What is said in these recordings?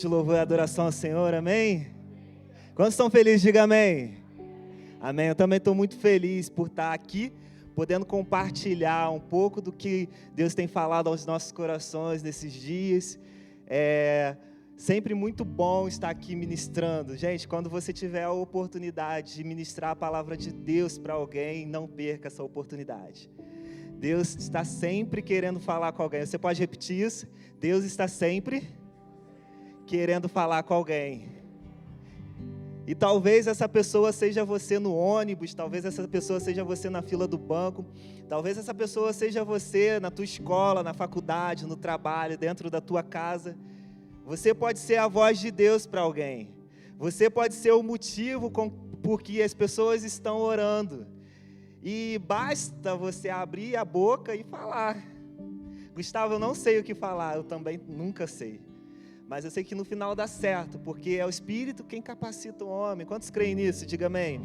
De louvor e adoração ao Senhor, amém? Quantos estão felizes? Diga amém. Amém, eu também estou muito feliz por estar aqui, podendo compartilhar um pouco do que Deus tem falado aos nossos corações nesses dias. É sempre muito bom estar aqui ministrando. Gente, quando você tiver a oportunidade de ministrar a palavra de Deus para alguém, não perca essa oportunidade. Deus está sempre querendo falar com alguém. Você pode repetir isso? Deus está sempre querendo falar com alguém. E talvez essa pessoa seja você no ônibus, talvez essa pessoa seja você na fila do banco, talvez essa pessoa seja você na tua escola, na faculdade, no trabalho, dentro da tua casa. Você pode ser a voz de Deus para alguém. Você pode ser o motivo por que as pessoas estão orando. E basta você abrir a boca e falar. Gustavo, eu não sei o que falar, eu também nunca sei. Mas eu sei que no final dá certo, porque é o Espírito quem capacita o homem. Quantos creem nisso? Diga amém.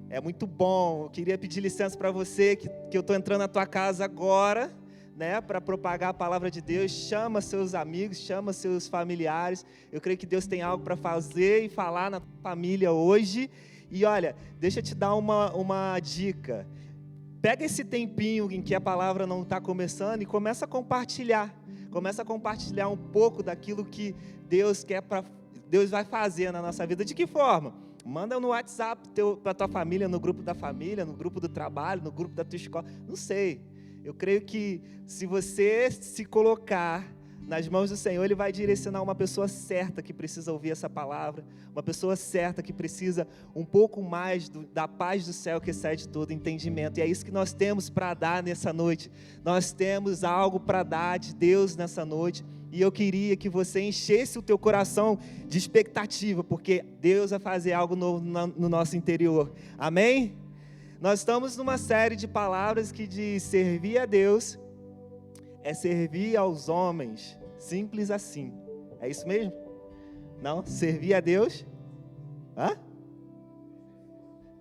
É muito bom. Eu queria pedir licença para você, que eu estou entrando na tua casa agora, né, para propagar a palavra de Deus. Chama seus amigos, chama seus familiares. Eu creio que Deus tem algo para fazer e falar na tua família hoje. E olha, deixa eu te dar uma dica. Pega esse tempinho em que a palavra não está começando e começa a compartilhar. Começa a compartilhar um pouco daquilo que Deus vai fazer na nossa vida. De que forma? Manda no WhatsApp para a tua família, no grupo da família, no grupo do trabalho, no grupo da tua escola. Não sei. Eu creio que se você se colocar nas mãos do Senhor, Ele vai direcionar uma pessoa certa que precisa ouvir essa palavra, uma pessoa certa que precisa um pouco mais da paz do céu que excede todo entendimento. E é isso que nós temos para dar nessa noite. Nós temos algo para dar de Deus nessa noite. E eu queria que você enchesse o teu coração de expectativa, porque Deus vai fazer algo novo no nosso interior. Amém? Nós estamos numa série de palavras que diz: servir a Deus é servir aos homens, simples assim. É isso mesmo? Não? Servir a Deus? Hã?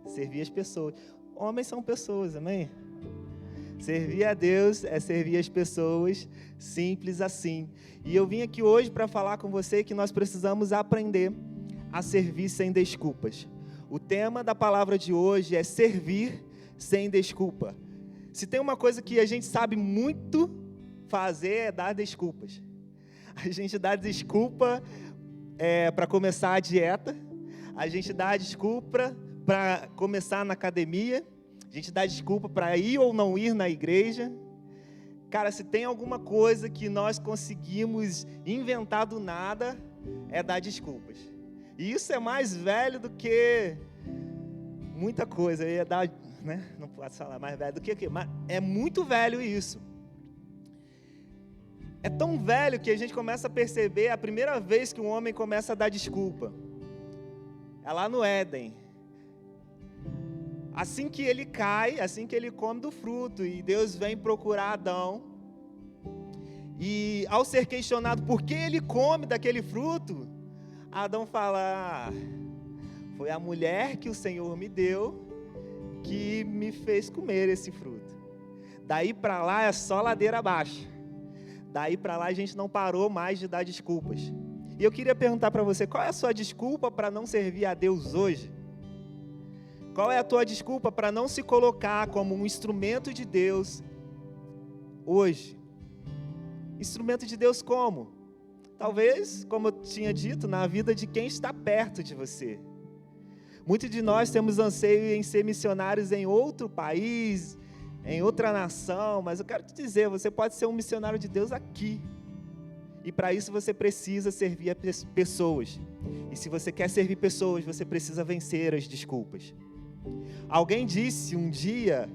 Servir as pessoas. Homens são pessoas, amém? Servir a Deus é servir as pessoas, simples assim. E eu vim aqui hoje para falar com você que nós precisamos aprender a servir sem desculpas. O tema da palavra de hoje é servir sem desculpa. Se tem uma coisa que a gente sabe muito fazer é dar desculpas. A gente dá desculpa para começar a dieta, a gente dá desculpa para começar na academia, a gente dá desculpa para ir ou não ir na igreja. Cara, se tem alguma coisa que nós conseguimos inventar do nada, é dar desculpas. E isso é mais velho do que muita coisa. Eu ia dar, né? Não posso falar mais velho do que aqui, mas é muito velho isso. É tão velho que a gente começa a perceber a primeira vez que um homem começa a dar desculpa. É lá no Éden. Assim que ele cai, assim que ele come do fruto, e Deus vem procurar Adão. E ao ser questionado por que ele come daquele fruto, Adão fala: foi a mulher que o Senhor me deu que me fez comer esse fruto. Daí para lá é só ladeira abaixo. Daí para lá a gente não parou mais de dar desculpas. E eu queria perguntar para você, qual é a sua desculpa para não servir a Deus hoje? Qual é a tua desculpa para não se colocar como um instrumento de Deus hoje? Instrumento de Deus como? Talvez, como eu tinha dito, na vida de quem está perto de você. Muitos de nós temos anseio em ser missionários em outro país, em outra nação, mas eu quero te dizer, você pode ser um missionário de Deus aqui. E para isso você precisa servir as pessoas. E se você quer servir pessoas, você precisa vencer as desculpas. Alguém disse um dia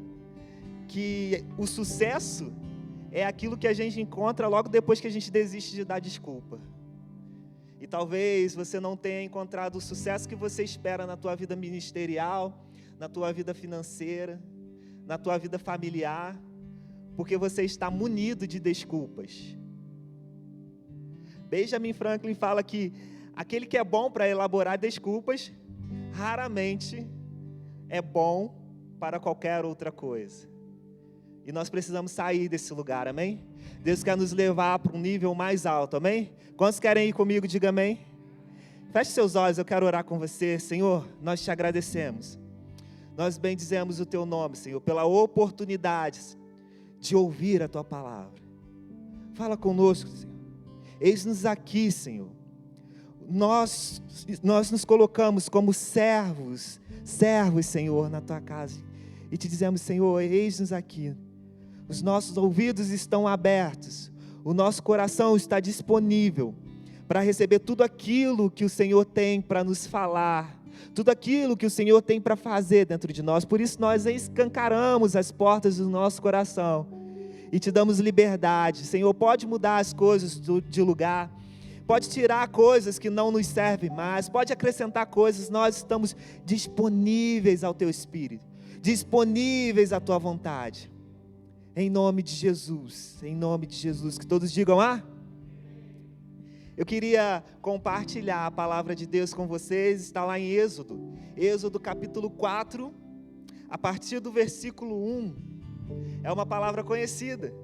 que o sucesso é aquilo que a gente encontra logo depois que a gente desiste de dar desculpa. E talvez você não tenha encontrado o sucesso que você espera na tua vida ministerial, na tua vida financeira, na tua vida familiar, porque você está munido de desculpas. Benjamin Franklin fala que aquele que é bom para elaborar desculpas, raramente é bom para qualquer outra coisa. E nós precisamos sair desse lugar, amém? Deus quer nos levar para um nível mais alto, amém? Quantos querem ir comigo, diga amém. Feche seus olhos, eu quero orar com você. Senhor, nós te agradecemos. Nós bendizemos o teu nome, Senhor, pela oportunidade de ouvir a tua palavra. Fala conosco, Senhor. Eis-nos aqui, Senhor. Nós nos colocamos como servos, Senhor, na tua casa. E te dizemos, Senhor, eis-nos aqui. Os nossos ouvidos estão abertos. O nosso coração está disponível para receber tudo aquilo que o Senhor tem para nos falar. Tudo aquilo que o Senhor tem para fazer dentro de nós. Por isso nós escancaramos as portas do nosso coração e te damos liberdade. Senhor, pode mudar as coisas de lugar. Pode tirar coisas que não nos servem mais. Pode acrescentar coisas. Nós estamos disponíveis ao teu Espírito. Disponíveis à tua vontade. Em nome de Jesus, que todos digam, Eu queria compartilhar a palavra de Deus com vocês, está lá em Êxodo capítulo 4, a partir do versículo 1, é uma palavra conhecida,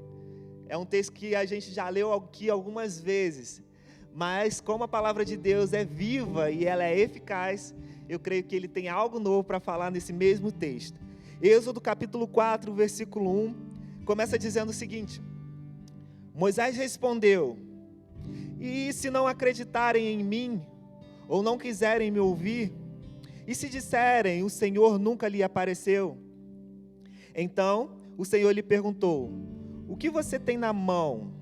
é um texto que a gente já leu aqui algumas vezes, mas como a palavra de Deus é viva e ela é eficaz, eu creio que ele tem algo novo para falar nesse mesmo texto. Êxodo capítulo 4, versículo 1, começa dizendo o seguinte: Moisés respondeu: E se não acreditarem em mim, ou não quiserem me ouvir, e se disserem, o Senhor nunca lhe apareceu? Então o Senhor lhe perguntou: O que você tem na mão?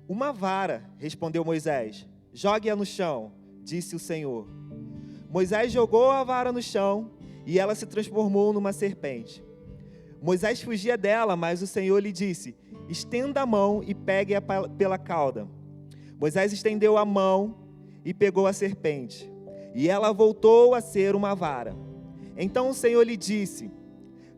Uma vara, respondeu Moisés. Jogue-a no chão, disse o Senhor. Moisés jogou a vara no chão, e ela se transformou numa serpente. Moisés fugia dela, mas o Senhor lhe disse: Estenda a mão e pegue-a pela cauda. Moisés estendeu a mão e pegou a serpente, e ela voltou a ser uma vara. Então o Senhor lhe disse: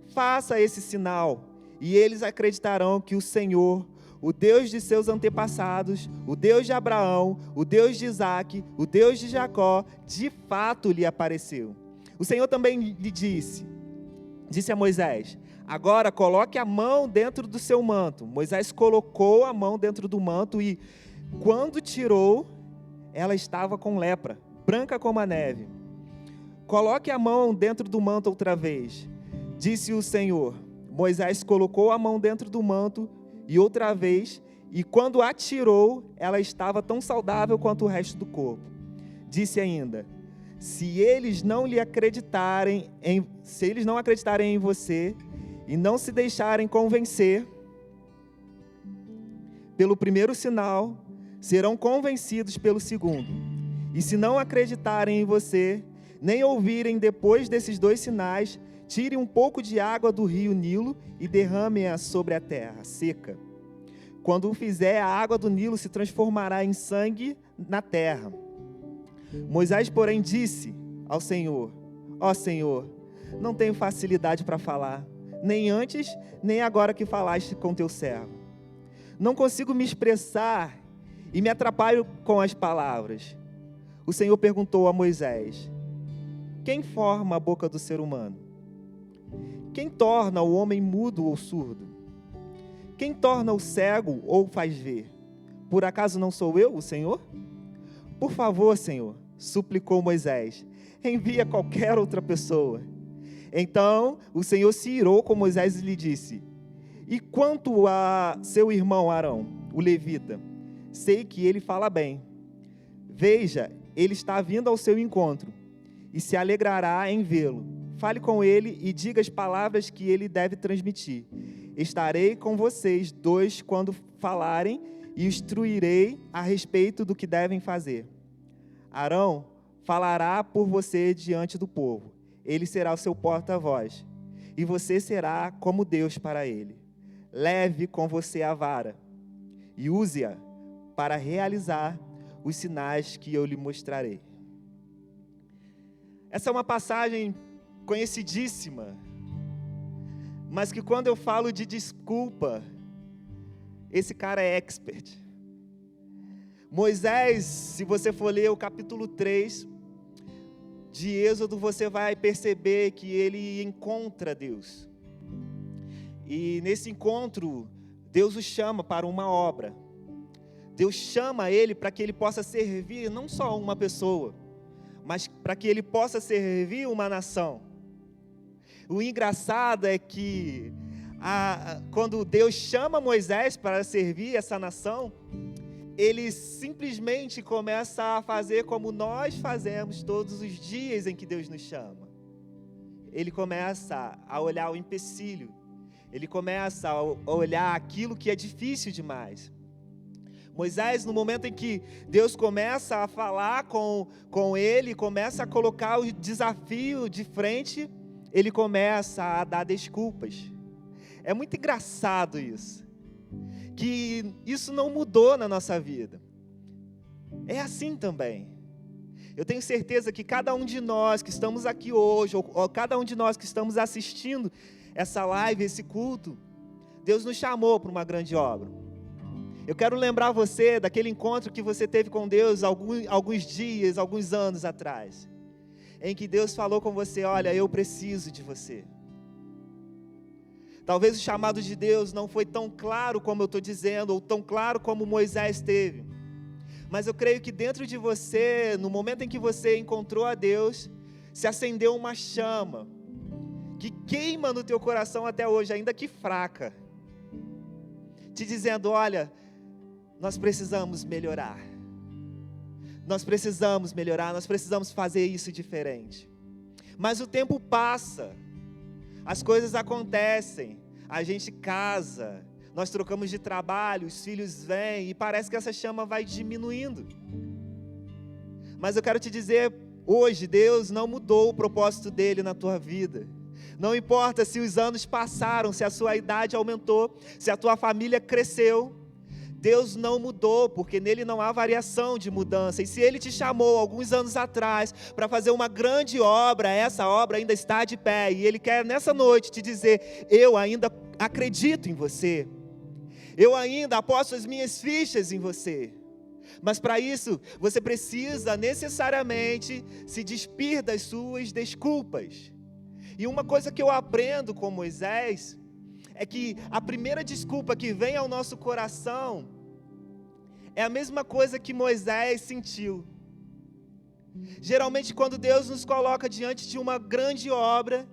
Faça esse sinal, e eles acreditarão que o Senhor, o Deus de seus antepassados, o Deus de Abraão, o Deus de Isaque, o Deus de Jacó, de fato lhe apareceu. O Senhor também lhe disse a Moisés: Agora coloque a mão dentro do seu manto. Moisés colocou a mão dentro do manto e, quando tirou, ela estava com lepra, branca como a neve. Coloque a mão dentro do manto outra vez, disse o Senhor. Moisés colocou a mão dentro do manto e outra vez, e quando a tirou, ela estava tão saudável quanto o resto do corpo. Disse ainda: Se eles não acreditarem em você e não se deixarem convencer pelo primeiro sinal, serão convencidos pelo segundo. E se não acreditarem em você, nem ouvirem depois desses 2 sinais, tire um pouco de água do rio Nilo e derrame-a sobre a terra seca. Quando o fizer, a água do Nilo se transformará em sangue na terra. Moisés, porém, disse ao Senhor: Ó Senhor, não tenho facilidade para falar, nem antes, nem agora que falaste com teu servo. Não consigo me expressar e me atrapalho com as palavras. O Senhor perguntou a Moisés: Quem forma a boca do ser humano? Quem torna o homem mudo ou surdo? Quem torna o cego ou faz ver? Por acaso não sou eu, o Senhor? Por favor, Senhor, suplicou Moisés, envia qualquer outra pessoa. Então o Senhor se irou com Moisés e lhe disse: E quanto a seu irmão Arão, o levita? Sei que ele fala bem. Veja, ele está vindo ao seu encontro e se alegrará em vê-lo. Fale com ele e diga as palavras que ele deve transmitir. Estarei com vocês 2 quando falarem e instruirei a respeito do que devem fazer. Arão falará por você diante do povo. Ele será o seu porta-voz, e você será como Deus para ele. Leve com você a vara, e use-a para realizar os sinais que eu lhe mostrarei. Essa é uma passagem conhecidíssima, mas que quando eu falo de desculpa, esse cara é expert. Moisés, se você for ler o capítulo 3 de Êxodo, você vai perceber que ele encontra Deus. E nesse encontro, Deus o chama para uma obra. Deus chama ele para que ele possa servir não só uma pessoa, mas para que ele possa servir uma nação. O engraçado é que quando Deus chama Moisés para servir essa nação, ele simplesmente começa a fazer como nós fazemos todos os dias em que Deus nos chama. Ele começa a olhar o empecilho, ele começa a olhar aquilo que é difícil demais. Moisés, no momento em que Deus começa a falar com ele, começa a colocar o desafio de frente, ele começa a dar desculpas. É muito engraçado isso, que isso não mudou na nossa vida. É assim também. Eu tenho certeza que cada um de nós que estamos aqui hoje, ou cada um de nós que estamos assistindo essa live, esse culto, Deus nos chamou para uma grande obra. Eu quero lembrar você daquele encontro que você teve com Deus alguns dias, alguns anos atrás, em que Deus falou com você: olha, eu preciso de você. Talvez o chamado de Deus não foi tão claro como eu estou dizendo, ou tão claro como Moisés teve. Mas eu creio que dentro de você, no momento em que você encontrou a Deus, se acendeu uma chama, que queima no teu coração até hoje, ainda que fraca, te dizendo: olha, nós precisamos melhorar. Nós precisamos melhorar, nós precisamos fazer isso diferente. Mas o tempo passa, as coisas acontecem, a gente casa, nós trocamos de trabalho, os filhos vêm, e parece que essa chama vai diminuindo. Mas eu quero te dizer, hoje, Deus não mudou o propósito dele na tua vida. Não importa se os anos passaram, se a sua idade aumentou, se a tua família cresceu, Deus não mudou, porque nele não há variação de mudança. E se ele te chamou alguns anos atrás para fazer uma grande obra, essa obra ainda está de pé. E ele quer nessa noite te dizer: eu ainda acredito em você. Eu ainda aposto as minhas fichas em você. Mas para isso, você precisa necessariamente se despir das suas desculpas. E uma coisa que eu aprendo com Moisés é que a primeira desculpa que vem ao nosso coração é a mesma coisa que Moisés sentiu. Geralmente, quando Deus nos coloca diante de uma grande obra,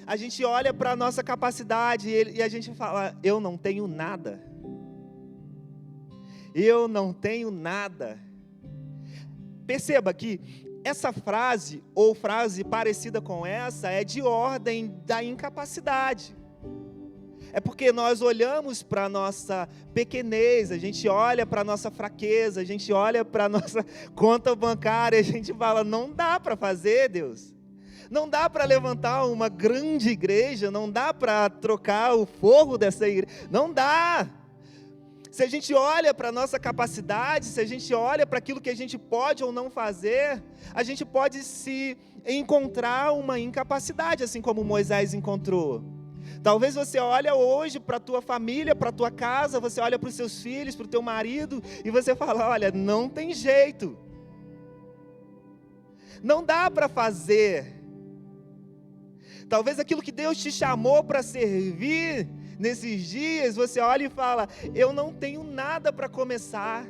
a gente olha para a nossa capacidade e a gente fala: eu não tenho nada. Eu não tenho nada. Perceba que essa frase, ou frase parecida com essa, é de ordem da incapacidade. É porque nós olhamos para a nossa pequenez, a gente olha para a nossa fraqueza, a gente olha para a nossa conta bancária, a gente fala: não dá para fazer, Deus. Não dá para levantar uma grande igreja, não dá para trocar o forro dessa igreja, não dá. Se a gente olha para a nossa capacidade, se a gente olha para aquilo que a gente pode ou não fazer, a gente pode se encontrar uma incapacidade, assim como Moisés encontrou. Talvez você olhe hoje para a tua família, para a tua casa, você olha para os seus filhos, para o teu marido, e você fala: olha, não tem jeito. Não dá para fazer. Talvez aquilo que Deus te chamou para servir nesses dias, você olha e fala: eu não tenho nada para começar.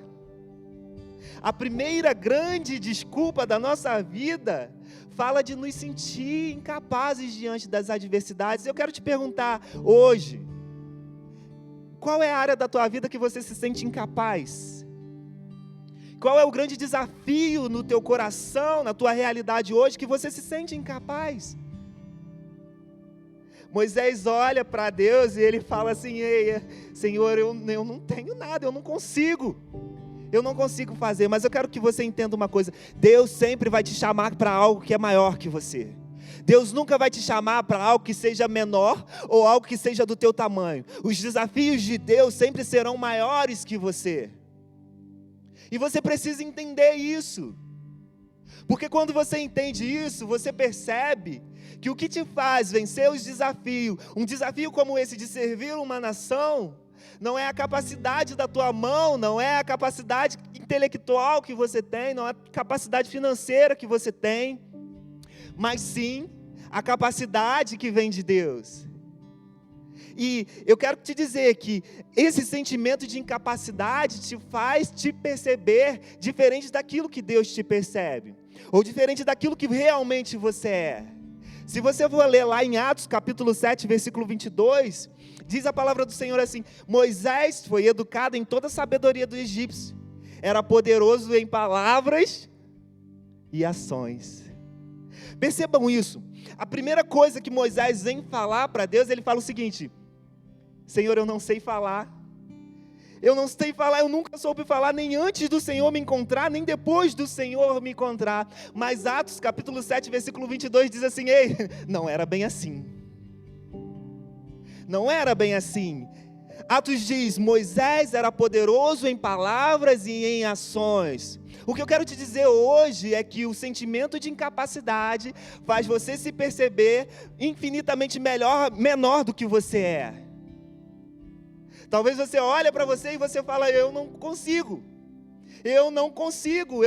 A primeira grande desculpa da nossa vida fala de nos sentir incapazes diante das adversidades. Eu quero te perguntar hoje: qual é a área da tua vida que você se sente incapaz? Qual é o grande desafio no teu coração, na tua realidade hoje, que você se sente incapaz? Moisés olha para Deus e ele fala assim: ei, Senhor, eu não tenho nada, eu não consigo fazer. Mas eu quero que você entenda uma coisa: Deus sempre vai te chamar para algo que é maior que você. Deus nunca vai te chamar para algo que seja menor ou algo que seja do teu tamanho. Os desafios de Deus sempre serão maiores que você. E você precisa entender isso. Porque quando você entende isso, você percebe que o que te faz vencer os desafios, um desafio como esse de servir uma nação, não é a capacidade da tua mão, não é a capacidade intelectual que você tem, não é a capacidade financeira que você tem, mas sim a capacidade que vem de Deus. E eu quero te dizer que esse sentimento de incapacidade te faz te perceber diferente daquilo que Deus te percebe, ou diferente daquilo que realmente você é. Se você for ler lá em Atos capítulo 7, versículo 22, diz a palavra do Senhor assim: Moisés foi educado em toda a sabedoria do egípcio, era poderoso em palavras e ações. Percebam isso. A primeira coisa que Moisés vem falar para Deus, ele fala o seguinte: Senhor, eu não sei falar, eu nunca soube falar, nem antes do Senhor me encontrar, nem depois do Senhor me encontrar. Mas Atos capítulo 7, versículo 22 diz assim: ei, não era bem assim. Não era bem assim. Atos diz: Moisés era poderoso em palavras e em ações. O que eu quero te dizer hoje é que o sentimento de incapacidade faz você se perceber infinitamente menor do que você é. Talvez você olhe para você e você fala: eu não consigo, eu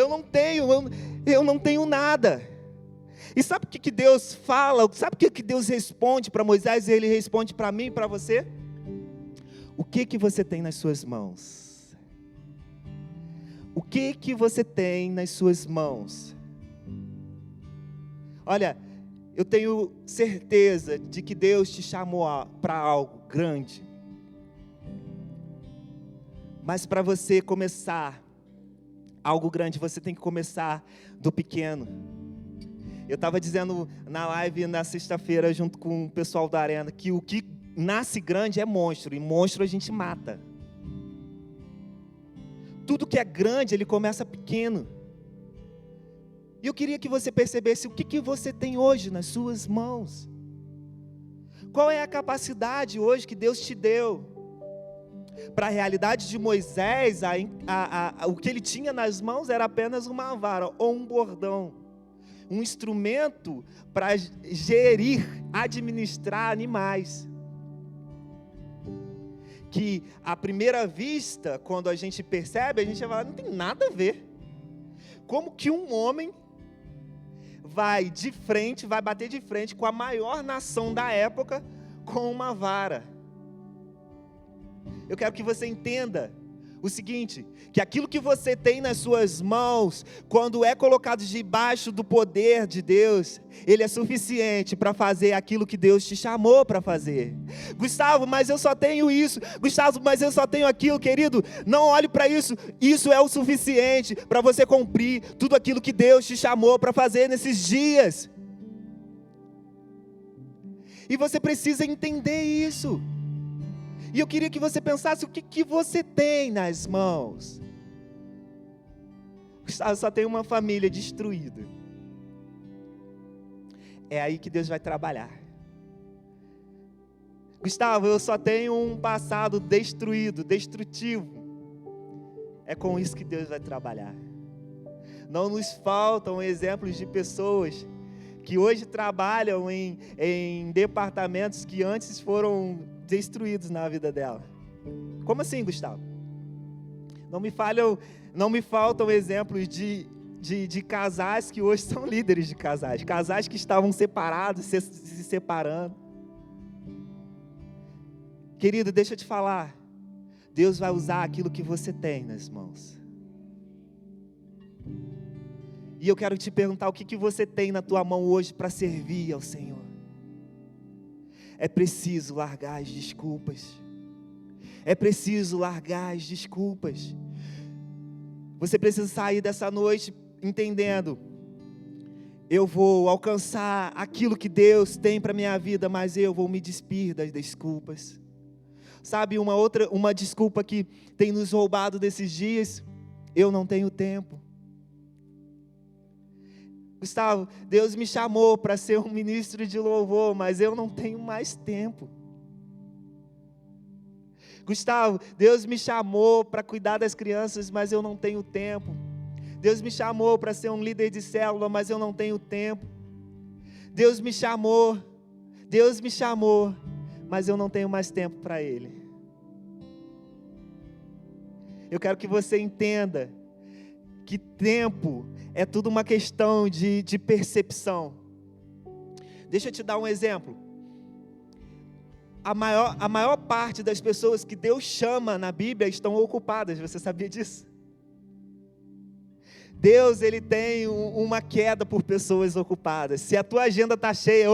não tenho nada. E sabe o que Deus fala? Sabe o que Deus responde para Moisés e Ele responde para mim e para você? O que você tem nas suas mãos? O que você tem nas suas mãos? Olha, eu tenho certeza de que Deus te chamou para algo grande. Mas para você começar algo grande, você tem que começar do pequeno. Eu estava dizendo na live na sexta-feira, junto com o pessoal da Arena, que o que nasce grande é monstro, e monstro a gente mata. Tudo que é grande, ele começa pequeno. E eu queria que você percebesse o que você tem hoje nas suas mãos. Qual é a capacidade hoje que Deus te deu? Para a realidade de Moisés, o que ele tinha nas mãos era apenas uma vara ou um bordão, um instrumento para gerir, administrar animais. Que à primeira vista, quando a gente percebe, a gente vai falar: não tem nada a ver. Como que um homem vai bater de frente com a maior nação da época com uma vara? Eu quero que você entenda o seguinte, que aquilo que você tem nas suas mãos, quando é colocado debaixo do poder de Deus, ele é suficiente para fazer aquilo que Deus te chamou para fazer. Gustavo, mas eu só tenho isso. Gustavo, mas eu só tenho aquilo. Querido, não olhe para isso. Isso é o suficiente para você cumprir tudo aquilo que Deus te chamou para fazer nesses dias. E você precisa entender isso. E eu queria que você pensasse: o que você tem nas mãos? Gustavo, só tem uma família destruída. É aí que Deus vai trabalhar. Gustavo, eu só tenho um passado destruído, destrutivo. É com isso que Deus vai trabalhar. Não nos faltam exemplos de pessoas que hoje trabalham em departamentos que antes foram destruídos na vida dela. Como assim, Gustavo? Não me faltam exemplos de casais que hoje são líderes de casais. Casais que estavam separados, se separando. Querido, deixa eu te falar. Deus vai usar aquilo que você tem nas mãos. E eu quero te perguntar: o que você tem na tua mão hoje para servir ao Senhor? É preciso largar as desculpas. É preciso largar as desculpas. Você precisa sair dessa noite entendendo: eu vou alcançar aquilo que Deus tem para a minha vida, mas eu vou me despir das desculpas. Sabe, uma desculpa que tem nos roubado desses dias: eu não tenho tempo. Gustavo, Deus me chamou para ser um ministro de louvor, mas eu não tenho mais tempo. Gustavo, Deus me chamou para cuidar das crianças, mas eu não tenho tempo. Deus me chamou para ser um líder de célula, mas eu não tenho tempo. Deus me chamou, mas eu não tenho mais tempo para Ele. Eu quero que você entenda que tempo é tudo uma questão de percepção. Deixa eu te dar um exemplo. a maior parte das pessoas que Deus chama na Bíblia estão ocupadas. Você sabia disso? Deus, ele tem uma queda por pessoas ocupadas. Se a tua agenda está cheia,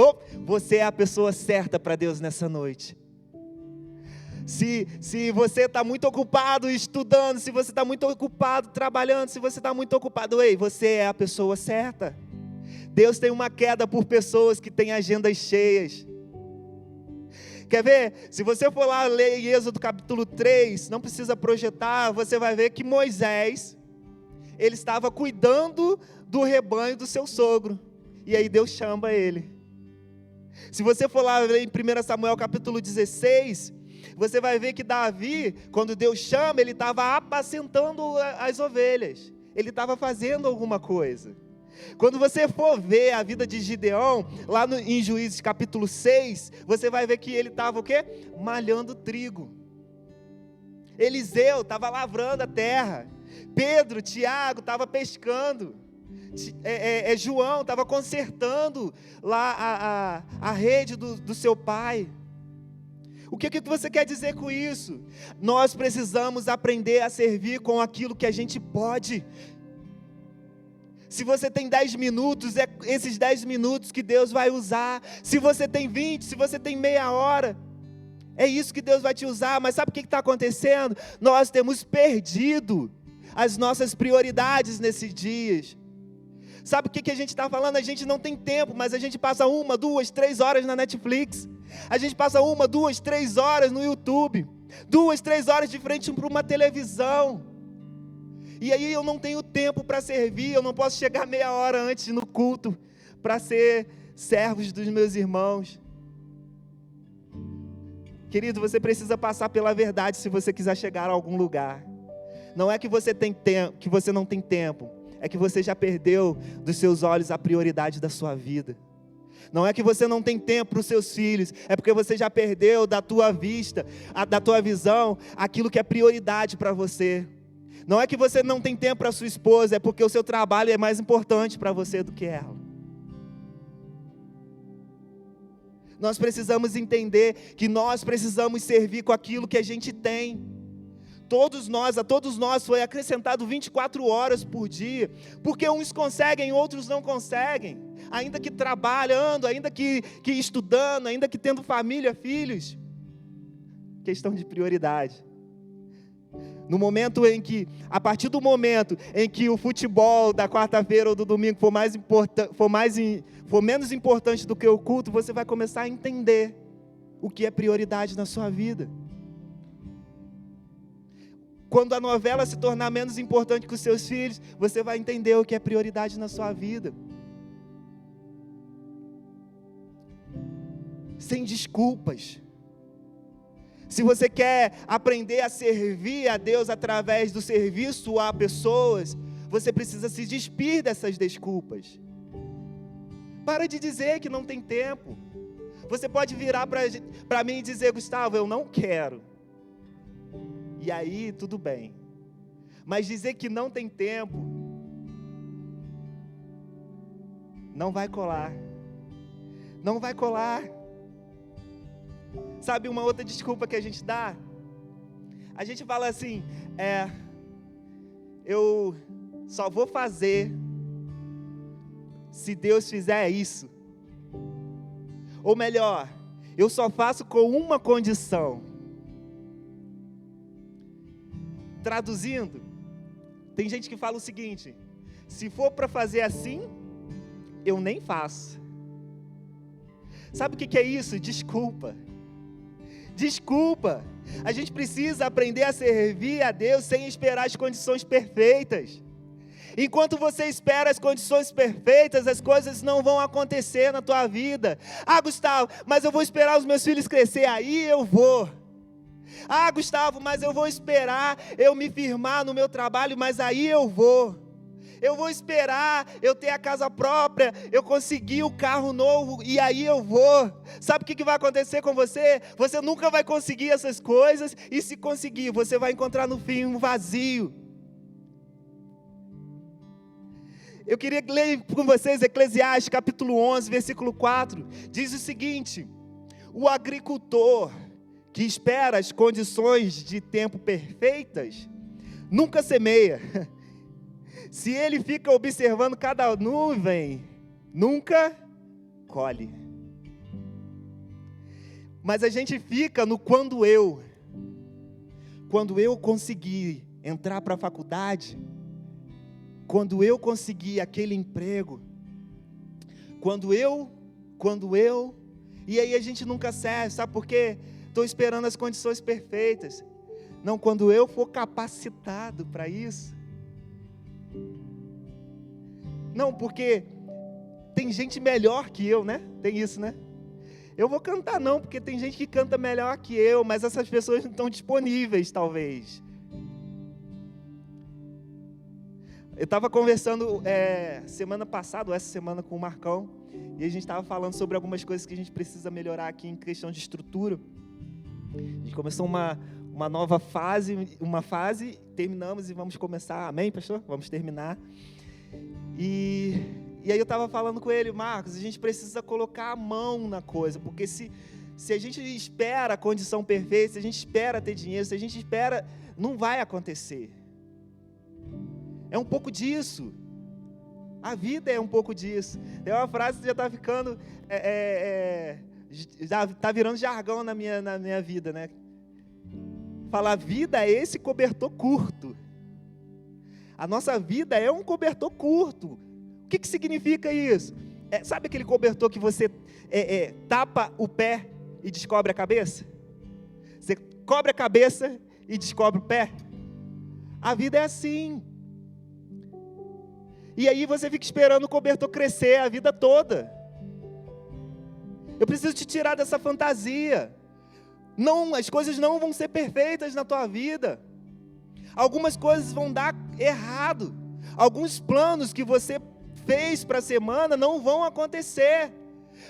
você é a pessoa certa para Deus nessa noite. Se você está muito ocupado estudando, se você está muito ocupado trabalhando, se você está muito ocupado, você é a pessoa certa. Deus tem uma queda por pessoas que têm agendas cheias. Quer ver? Se você for lá ler em Êxodo capítulo 3, não precisa projetar, você vai ver que Moisés, ele estava cuidando do rebanho do seu sogro. E aí Deus chama ele. Se você for lá ler em 1 Samuel capítulo 16, você vai ver que Davi, quando Deus chama, ele estava apacentando as ovelhas. Ele estava fazendo alguma coisa. Quando você for ver a vida de Gideão, lá em Juízes capítulo 6, você vai ver que ele estava o quê? Malhando trigo. Eliseu estava lavrando a terra. Pedro, Tiago estava pescando. João estava consertando lá a rede do seu pai. O que você quer dizer com isso? Nós precisamos aprender a servir com aquilo que a gente pode. Se você tem 10 minutos, é esses 10 minutos que Deus vai usar. Se você tem 20, se você tem meia hora, é isso que Deus vai te usar. Mas sabe o que está acontecendo? Nós temos perdido as nossas prioridades nesses dias. Sabe o que a gente está falando? A gente não tem tempo, mas a gente passa 1, 2, 3 horas na Netflix. A gente passa 1, 2, 3 horas no YouTube. 2, 3 horas de frente para uma televisão. E aí eu não tenho tempo para servir, eu não posso chegar meia hora antes no culto para ser servos dos meus irmãos. Querido, você precisa passar pela verdade se você quiser chegar a algum lugar. Não é que você tem tempo, que você não tem tempo, é que você já perdeu dos seus olhos a prioridade da sua vida. Não é que você não tem tempo para os seus filhos, é porque você já perdeu da tua vista, da tua visão, aquilo que é prioridade para você. Não é que você não tem tempo para sua esposa, é porque o seu trabalho é mais importante para você do que ela. Nós precisamos entender que nós precisamos servir com aquilo que a gente tem. A todos nós foi acrescentado 24 horas por dia, porque uns conseguem, outros não conseguem, ainda que trabalhando, ainda que estudando, ainda que tendo família, filhos. Questão de prioridade. No momento em que, a partir do momento em que o futebol da quarta-feira ou do domingo for menos importante do que o culto, você vai começar a entender o que é prioridade na sua vida. Quando a novela se tornar menos importante que os seus filhos, você vai entender o que é prioridade na sua vida. Sem desculpas. Se você quer aprender a servir a Deus através do serviço a pessoas, você precisa se despir dessas desculpas. Para de dizer que não tem tempo. Você pode virar para mim e dizer: Gustavo, eu não quero. E aí, tudo bem. Mas dizer que não tem tempo, não vai colar. Não vai colar. Sabe uma outra desculpa que a gente dá? A gente fala assim: eu só vou fazer se Deus fizer isso. Ou melhor, eu só faço com uma condição. Traduzindo, tem gente que fala o seguinte: se for para fazer assim, eu nem faço. Sabe o que é isso? Desculpa. Desculpa. A gente precisa aprender a servir a Deus sem esperar as condições perfeitas. Enquanto você espera as condições perfeitas, as coisas não vão acontecer na tua vida. Ah, Gustavo, mas eu vou esperar os meus filhos crescer, aí eu vou. Ah, Gustavo, mas eu vou esperar eu me firmar no meu trabalho, mas aí eu vou. Eu vou esperar eu ter a casa própria, eu conseguir o carro novo, e aí eu vou. Sabe o que vai acontecer com você? Você nunca vai conseguir essas coisas, e se conseguir, você vai encontrar no fim um vazio. Eu queria ler com vocês Eclesiastes capítulo 11, versículo 4, diz o seguinte: O agricultor que espera as condições de tempo perfeitas, nunca semeia. Se ele fica observando cada nuvem, nunca colhe. Mas a gente fica no quando eu conseguir entrar para a faculdade, quando eu conseguir aquele emprego, quando eu, e aí a gente nunca serve, sabe por quê? Estou esperando as condições perfeitas. Não, quando eu for capacitado para isso. Não, porque tem gente melhor que eu, né? Tem isso, né? Eu vou cantar não, porque tem gente que canta melhor que eu, mas essas pessoas não estão disponíveis, talvez. Eu estava conversando semana passada, ou essa semana, com o Marcão, e a gente estava falando sobre algumas coisas que a gente precisa melhorar aqui em questão de estrutura. A gente começou uma nova fase, terminamos e vamos começar, amém, pastor? Vamos terminar. E aí eu estava falando com ele, Marcos, a gente precisa colocar a mão na coisa, porque se a gente espera a condição perfeita, se a gente espera ter dinheiro, se a gente espera, não vai acontecer. É um pouco disso. A vida é um pouco disso. É uma frase que já está ficando, já está virando jargão na minha vida, né? Falar, vida é esse cobertor curto. A nossa vida é um cobertor curto. O que significa isso? Sabe aquele cobertor que você tapa o pé e descobre a cabeça? Você cobre a cabeça e descobre o pé? A vida é assim. E aí você fica esperando o cobertor crescer a vida toda. Eu preciso te tirar dessa fantasia. Não, as coisas não vão ser perfeitas na tua vida. Algumas coisas vão dar errado. Alguns planos que você fez para a semana não vão acontecer.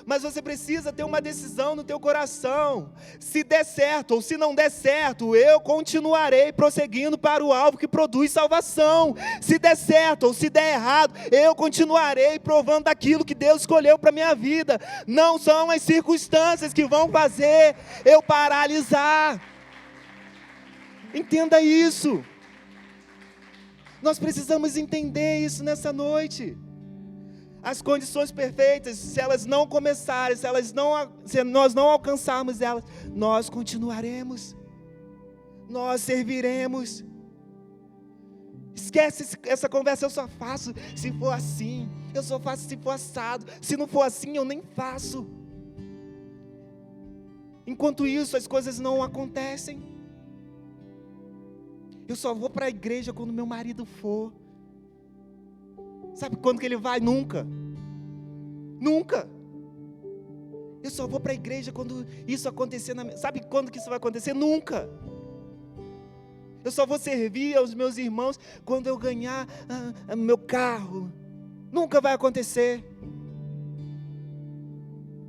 Mas você precisa ter uma decisão no teu coração. Se der certo ou se não der certo, eu continuarei prosseguindo para o alvo que produz salvação. Se der certo ou se der errado, eu continuarei provando daquilo que Deus escolheu para a minha vida. Não são as circunstâncias que vão fazer eu paralisar. Entenda isso. Nós precisamos entender isso nessa noite. As condições perfeitas, se elas não começarem, se nós não alcançarmos elas, nós continuaremos, nós serviremos. Esquece essa conversa, eu só faço se for assim, eu só faço se for assado, se não for assim eu nem faço. Enquanto isso as coisas não acontecem. Eu só vou para a igreja quando meu marido for. Sabe quando que ele vai? Nunca. Nunca. Eu só vou para a igreja quando isso acontecer. Sabe quando que isso vai acontecer? Nunca. Eu só vou servir aos meus irmãos quando eu ganhar meu carro. Nunca vai acontecer.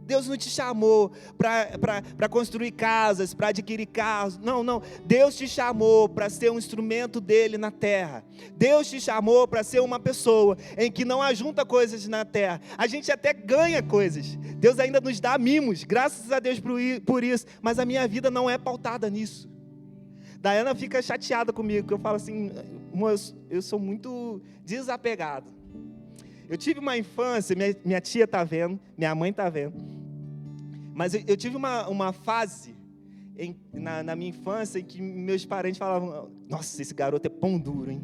Deus não te chamou para construir casas, para adquirir carros. Não, não. Deus te chamou para ser um instrumento dele na terra. Deus te chamou para ser uma pessoa em que não ajunta coisas na terra. A gente até ganha coisas. Deus ainda nos dá mimos. Graças a Deus por isso. Mas a minha vida não é pautada nisso. Daiana fica chateada comigo, porque eu falo assim, eu sou muito desapegado. Eu tive uma infância, minha tia está vendo, minha mãe está vendo, mas eu tive uma fase na minha infância em que meus parentes falavam, nossa, esse garoto é pão duro, hein?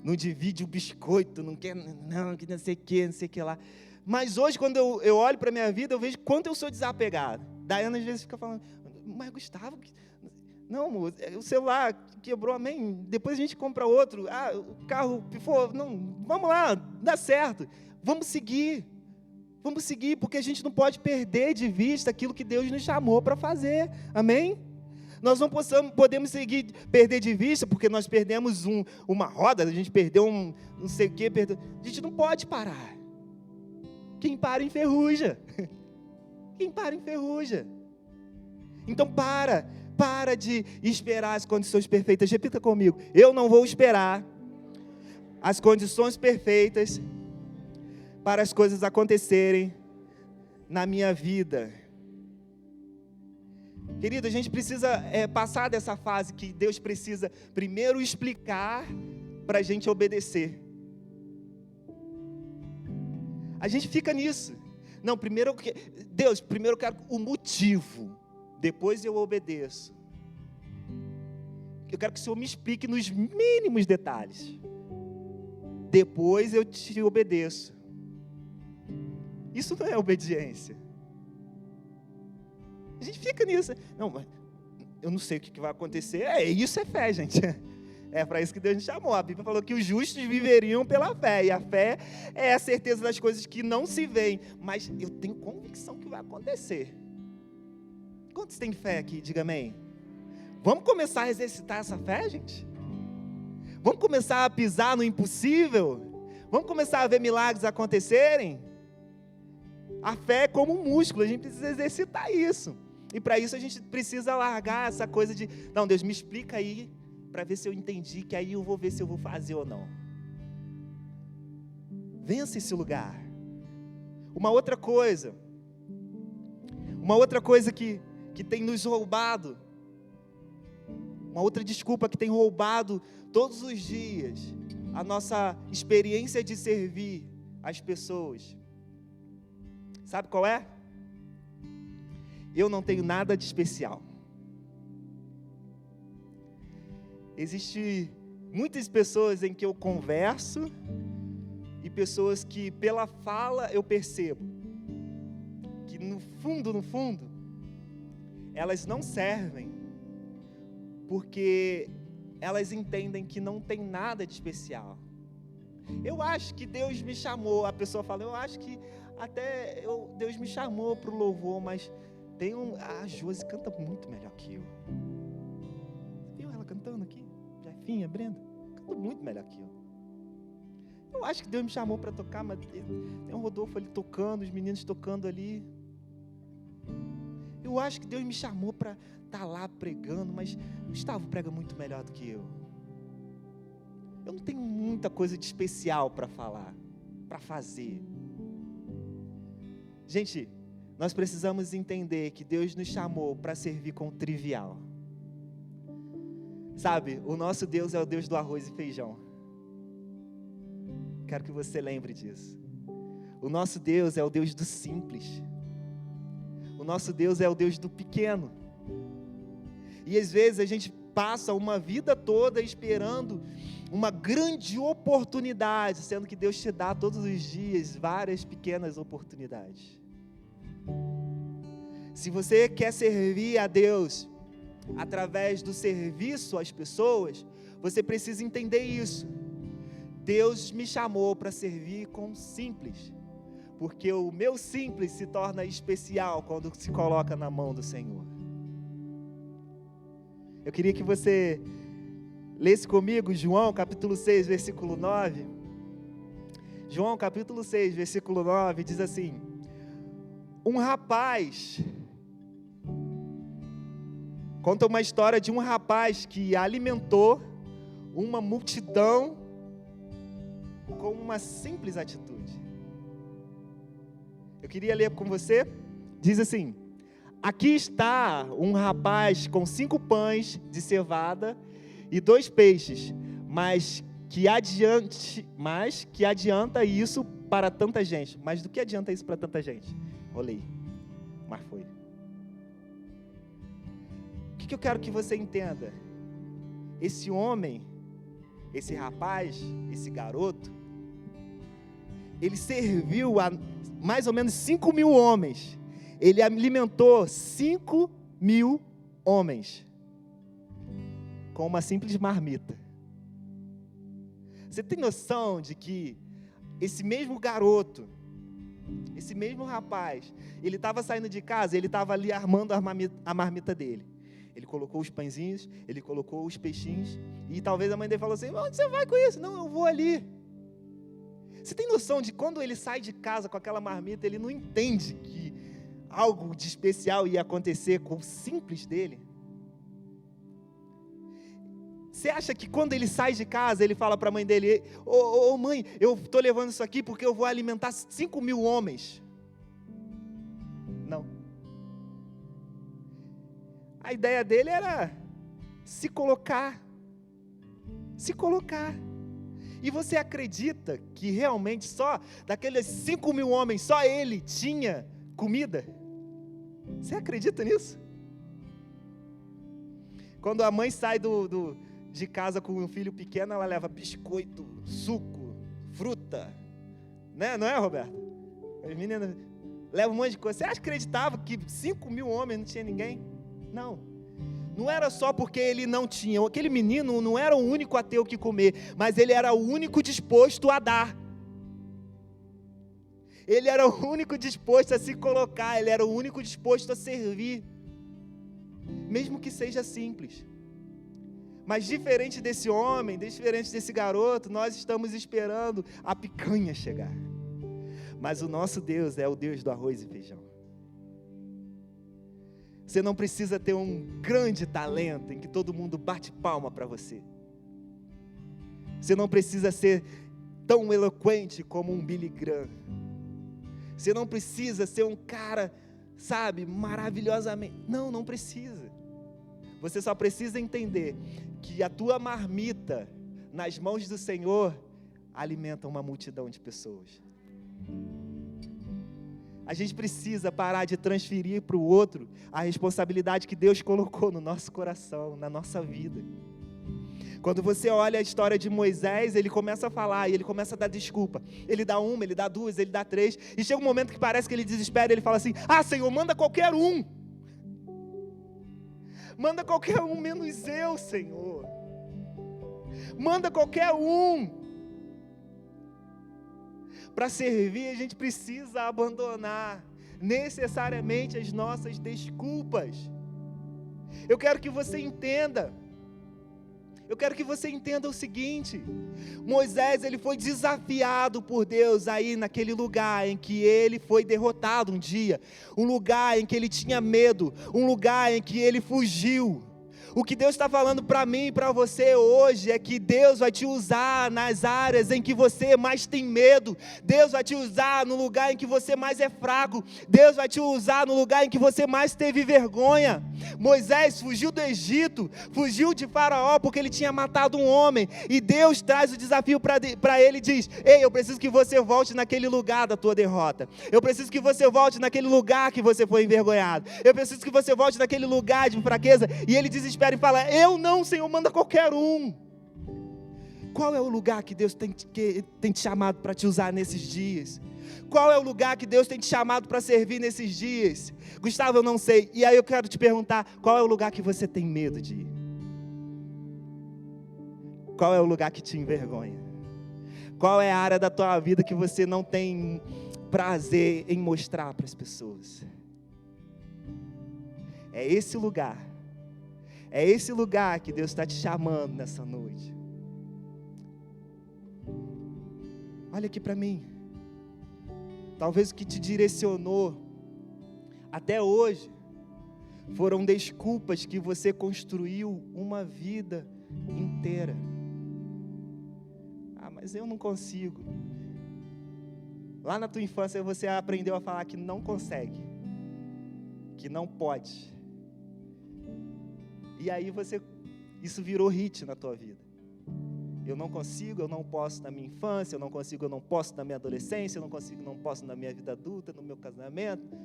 Não divide o biscoito, não quer, não, que não sei o que lá. Mas hoje, quando eu olho para a minha vida, eu vejo quanto eu sou desapegado. Daiana às vezes fica falando, mas Gustavo, não, o celular quebrou, amém, depois a gente compra outro, o carro pifou, não, vamos lá, dá certo, vamos seguir, porque a gente não pode perder de vista aquilo que Deus nos chamou para fazer, amém? Nós não podemos perder de vista, porque nós perdemos uma roda, a gente perdeu não sei o que, a gente não pode parar. Quem para enferruja. Então para de esperar as condições perfeitas. Repita comigo, eu não vou esperar as condições perfeitas para as coisas acontecerem na minha vida. Querido, a gente precisa passar dessa fase que Deus precisa primeiro explicar para a gente obedecer. A gente fica nisso. Não, primeiro eu quero o motivo, depois eu obedeço. Eu quero que o Senhor me explique nos mínimos detalhes. Depois eu te obedeço. Isso não é obediência. A gente fica nisso. Não, mas eu não sei o que vai acontecer. Isso é fé, gente. É para isso que Deus nos chamou. A Bíblia falou que os justos viveriam pela fé. E a fé é a certeza das coisas que não se veem. Mas eu tenho convicção que vai acontecer. Quantos têm fé aqui? Diga amém. Vamos começar a exercitar essa fé, gente? Vamos começar a pisar no impossível? Vamos começar a ver milagres acontecerem? A fé é como um músculo, a gente precisa exercitar isso. E para isso a gente precisa largar essa coisa de, não, Deus, me explica aí, para ver se eu entendi, que aí eu vou ver se eu vou fazer ou não. Vença esse lugar. Uma outra coisa que tem nos roubado, uma outra desculpa que tem roubado todos os dias a nossa experiência de servir as pessoas. Sabe qual é? Eu não tenho nada de especial. Existem muitas pessoas em que eu converso e pessoas que pela fala eu percebo que no fundo, elas não servem porque elas entendem que não tem nada de especial. Eu acho que Deus me chamou, a pessoa fala, eu acho que Deus me chamou para o louvor, mas a Josi canta muito melhor que eu. Você viu ela cantando aqui? Jefinha, Brenda, canta muito melhor que eu. Eu acho que Deus me chamou para tocar, mas tem um Rodolfo ali tocando, os meninos tocando ali. Eu acho que Deus me chamou para estar lá pregando, mas Gustavo prega muito melhor do que eu. Eu não tenho muita coisa de especial para falar, para fazer. Gente, nós precisamos entender que Deus nos chamou para servir com o trivial. Sabe, o nosso Deus é o Deus do arroz e feijão. Quero que você lembre disso. O nosso Deus é o Deus do simples. O nosso Deus é o Deus do pequeno. E às vezes a gente passa uma vida toda esperando uma grande oportunidade, sendo que Deus te dá todos os dias várias pequenas oportunidades. Se você quer servir a Deus através do serviço às pessoas, você precisa entender isso. Deus me chamou para servir com simples, porque o meu simples se torna especial quando se coloca na mão do Senhor. Eu queria que você lesse comigo João capítulo 6, versículo 9. João capítulo 6, versículo 9 diz assim: um rapaz, conta uma história de um rapaz que alimentou uma multidão com uma simples atitude. Eu queria ler com você, diz assim: aqui está um rapaz com 5 pães de cevada e 2 peixes, mas que adianta isso para tanta gente? Mas do que adianta isso para tanta gente? Olhei, mas foi. O que eu quero que você entenda? Esse homem, esse rapaz, esse garoto, ele serviu a mais ou menos 5.000 homens. Ele alimentou 5.000 homens com uma simples marmita. Você tem noção de que esse mesmo garoto, esse mesmo rapaz, ele estava saindo de casa, ele estava ali armando a marmita dele. Ele colocou os pãezinhos, ele colocou os peixinhos, e talvez a mãe dele falou assim: onde você vai com isso? Não, eu vou ali. Você tem noção de quando ele sai de casa com aquela marmita, ele não entende que algo de especial ia acontecer com o simples dele? Você acha que quando ele sai de casa, ele fala para a mãe dele: ô mãe, eu estou levando isso aqui porque eu vou alimentar 5.000 homens? Não. A ideia dele era se colocar. Se colocar. E você acredita que realmente só daqueles 5.000 homens, só ele tinha comida? Você acredita nisso? Quando a mãe sai de casa com um filho pequeno, ela leva biscoito, suco, fruta. Né? Não é, Roberto? As meninas levam um monte de coisa. Você acreditava que 5.000 homens não tinha ninguém? Não. Não era só porque ele não tinha. Aquele menino não era o único a ter o que comer, mas ele era o único disposto a dar. Ele era o único disposto a se colocar, ele era o único disposto a servir. Mesmo que seja simples. Mas diferente desse homem, diferente desse garoto, nós estamos esperando a picanha chegar. Mas o nosso Deus é o Deus do arroz e feijão. Você não precisa ter um grande talento em que todo mundo bate palma para você. Você não precisa ser tão eloquente como um Billy Graham. Você não precisa ser um cara, sabe, maravilhosamente. Não precisa. Você só precisa entender que a tua marmita nas mãos do Senhor alimenta uma multidão de pessoas. A gente precisa parar de transferir para o outro a responsabilidade que Deus colocou no nosso coração, na nossa vida. Quando você olha a história de Moisés, ele começa a falar e ele começa a dar desculpa. Ele dá uma, ele dá duas, ele dá três. E chega um momento que parece que ele desespera, ele fala assim: Senhor, manda qualquer um. Manda qualquer um menos eu, Senhor. Manda qualquer um. Para servir, a gente precisa abandonar necessariamente as nossas desculpas. Eu quero que você entenda. Eu quero que você entenda o seguinte: Moisés, ele foi desafiado por Deus aí naquele lugar em que ele foi derrotado um dia, um lugar em que ele tinha medo, um lugar em que ele fugiu. O que Deus está falando para mim e para você hoje é que Deus vai te usar nas áreas em que você mais tem medo. Deus vai te usar no lugar em que você mais é fraco. Deus vai te usar no lugar em que você mais teve vergonha. Moisés fugiu do Egito, fugiu de Faraó porque ele tinha matado um homem. E Deus traz o desafio para ele e diz: ei, eu preciso que você volte naquele lugar da tua derrota. Eu preciso que você volte naquele lugar que você foi envergonhado. Eu preciso que você volte naquele lugar de fraqueza. E ele desespera e fala: eu não, Senhor, manda qualquer um. Qual é o lugar que Deus tem te chamado para te usar nesses dias? Qual é o lugar que Deus tem te chamado para servir nesses dias? Gustavo, eu não sei. E aí eu quero te perguntar: qual é o lugar que você tem medo de ir? Qual é o lugar que te envergonha? Qual é a área da tua vida que você não tem prazer em mostrar para as pessoas? É esse lugar. É esse lugar que Deus está te chamando nessa noite. Olha aqui para mim. Talvez o que te direcionou até hoje foram desculpas que você construiu uma vida inteira. Mas eu não consigo. Lá na tua infância você aprendeu a falar que não consegue, que não pode. E aí isso virou hit na tua vida. Eu não consigo, eu não posso na minha infância, eu não consigo, eu não posso na minha adolescência, eu não consigo, não posso na minha vida adulta, no meu casamento.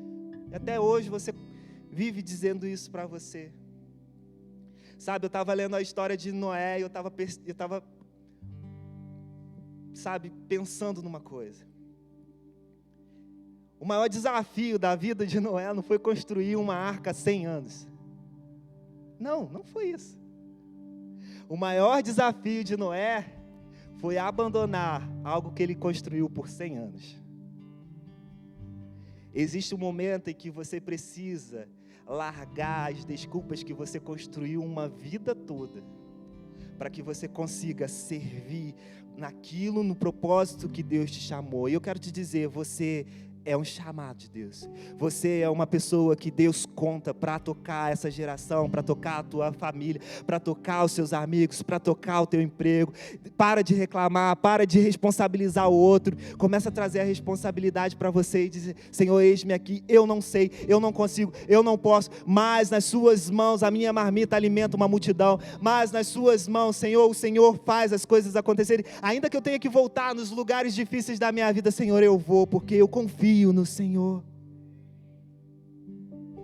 E até hoje você vive dizendo isso para você. Sabe, eu estava lendo a história de Noé e eu estava pensando numa coisa. O maior desafio da vida de Noé não foi construir uma arca há 100 anos. Não foi isso. O maior desafio de Noé foi abandonar algo que ele construiu por 100 anos. Existe um momento em que você precisa largar as desculpas que você construiu uma vida toda, para que você consiga servir naquilo, no propósito que Deus te chamou. E eu quero te dizer, você é um chamado de Deus. Você é uma pessoa que Deus conta para tocar essa geração, para tocar a tua família, para tocar os seus amigos, para tocar o teu emprego. Para de reclamar, para de responsabilizar o outro. Começa a trazer a responsabilidade para você e dizer: Senhor, eis-me aqui, eu não sei, eu não consigo, eu não posso, mas nas suas mãos a minha marmita alimenta uma multidão, mas nas suas mãos, Senhor, o Senhor faz as coisas acontecerem. Ainda que eu tenha que voltar nos lugares difíceis da minha vida, Senhor, eu vou, porque eu confio no Senhor.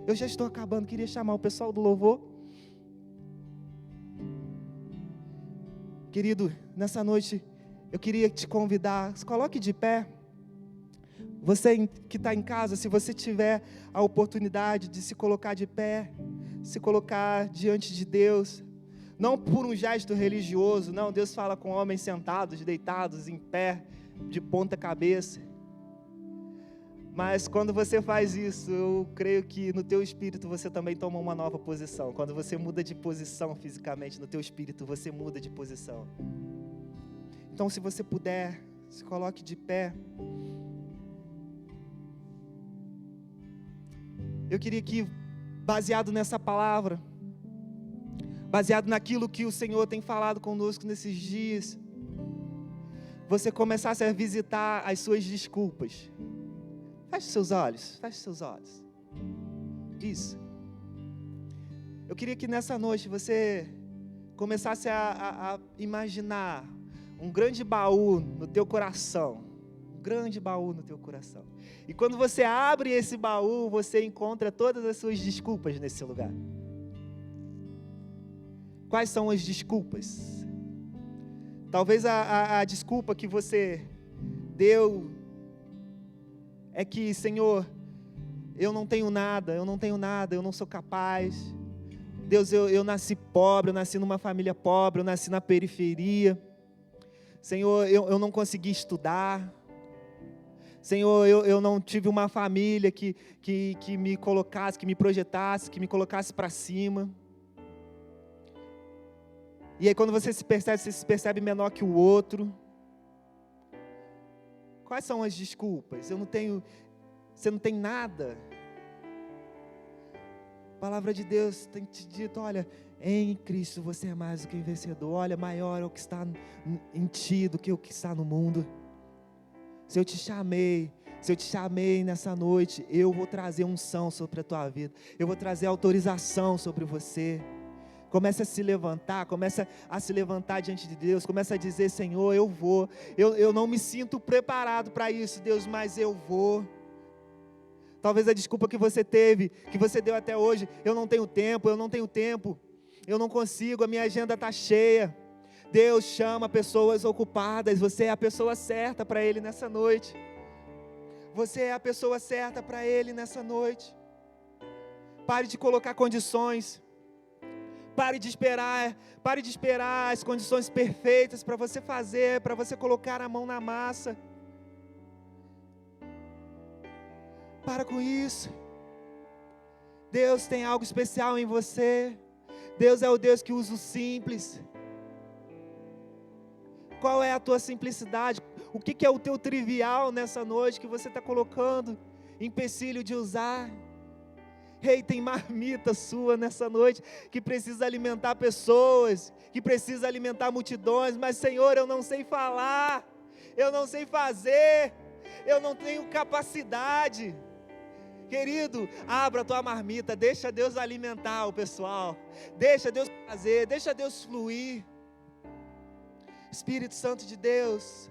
Eu já estou acabando, queria chamar o pessoal do louvor. Querido, nessa noite eu queria te convidar, se coloque de pé. Você que está em casa, se você tiver a oportunidade de se colocar de pé, se colocar diante de Deus, não por um gesto religioso, não, Deus fala com homens sentados, deitados, em pé, de ponta cabeça. Mas quando você faz isso, eu creio que no teu espírito você também toma uma nova posição. Quando você muda de posição fisicamente, no teu espírito você muda de posição. Então, se você puder, se coloque de pé. Eu queria que, baseado nessa palavra, baseado naquilo que o Senhor tem falado conosco nesses dias, você começasse a visitar as suas desculpas. Feche seus olhos, feche seus olhos. Isso. Eu queria que nessa noite você começasse a imaginar um grande baú no teu coração. Um grande baú no teu coração. E quando você abre esse baú, você encontra todas as suas desculpas nesse lugar. Quais são as desculpas? Talvez a desculpa que você deu é que, Senhor, eu não tenho nada, eu não sou capaz. Deus, eu nasci pobre, eu nasci numa família pobre, eu nasci na periferia. Senhor, eu não consegui estudar. Senhor, eu não tive uma família que me colocasse, que me projetasse, que me colocasse para cima. E aí quando você se percebe menor que o outro. Quais são as desculpas? Você não tem nada. A palavra de Deus tem te dito: olha, em Cristo você é mais do que vencedor. Olha, maior é o que está em ti do que o que está no mundo. Se eu te chamei nessa noite, eu vou trazer unção sobre a tua vida. Eu vou trazer autorização sobre você. Comece a se levantar, diante de Deus, comece a dizer: Senhor, eu vou, eu não me sinto preparado para isso, Deus, mas eu vou. Talvez a desculpa que você teve, que você deu até hoje: eu não tenho tempo, eu não consigo, a minha agenda está cheia. Deus chama pessoas ocupadas, você é a pessoa certa para Ele nessa noite. Você é a pessoa certa para Ele nessa noite. Pare de colocar condições. Pare de esperar as condições perfeitas para você fazer, para você colocar a mão na massa. Para com isso. Deus tem algo especial em você. Deus é o Deus que usa o simples. Qual é a tua simplicidade? O que é o teu trivial nessa noite que você está colocando empecilho de usar? Ei, tem marmita sua nessa noite que precisa alimentar pessoas, que precisa alimentar multidões, mas Senhor, eu não sei falar, eu não sei fazer, eu não tenho capacidade. Querido, abra a tua marmita, deixa Deus alimentar o pessoal, deixa Deus fazer, deixa Deus fluir. Espírito Santo de Deus,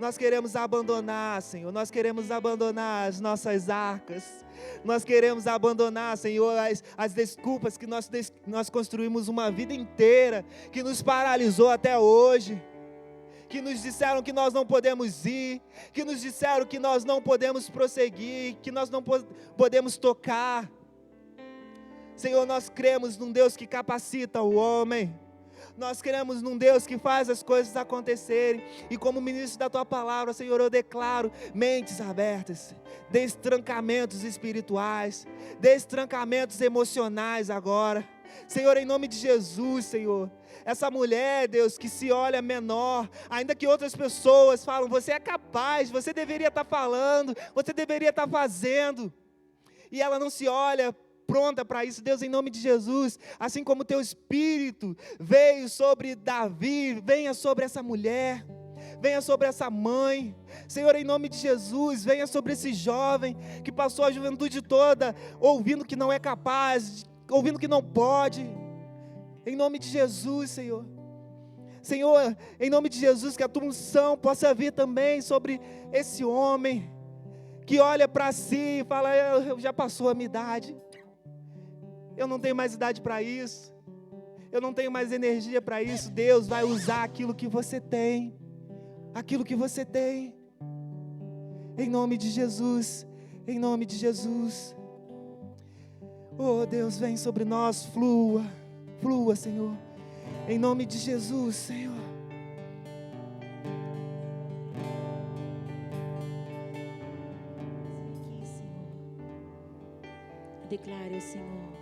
nós queremos abandonar, Senhor, nós queremos abandonar as nossas arcas, nós queremos abandonar, Senhor, as desculpas que nós construímos uma vida inteira, que nos paralisou até hoje, que nos disseram que nós não podemos ir, que nos disseram que nós não podemos prosseguir, que nós não podemos tocar. Senhor, nós cremos num Deus que capacita o homem. Nós cremos num Deus que faz as coisas acontecerem. E como ministro da Tua Palavra, Senhor, eu declaro mentes abertas, destrancamentos espirituais, destrancamentos emocionais agora. Senhor, em nome de Jesus, Senhor, essa mulher, Deus, que se olha menor, ainda que outras pessoas falam, você é capaz, você deveria estar falando, você deveria estar fazendo, e ela não se olha pronta para isso. Deus, em nome de Jesus, assim como o teu Espírito veio sobre Davi, venha sobre essa mulher, venha sobre essa mãe, Senhor, em nome de Jesus, venha sobre esse jovem, que passou a juventude toda, ouvindo que não é capaz, ouvindo que não pode, em nome de Jesus, Senhor. Senhor, em nome de Jesus, que a tua unção possa vir também sobre esse homem, que olha para si e fala, eu já passou a minha idade, eu não tenho mais idade para isso, eu não tenho mais energia para isso. Deus vai usar aquilo que você tem, em nome de Jesus, em nome de Jesus. Oh Deus, vem sobre nós, flua, Senhor, em nome de Jesus, Senhor. Aqui, Senhor, declare, Senhor,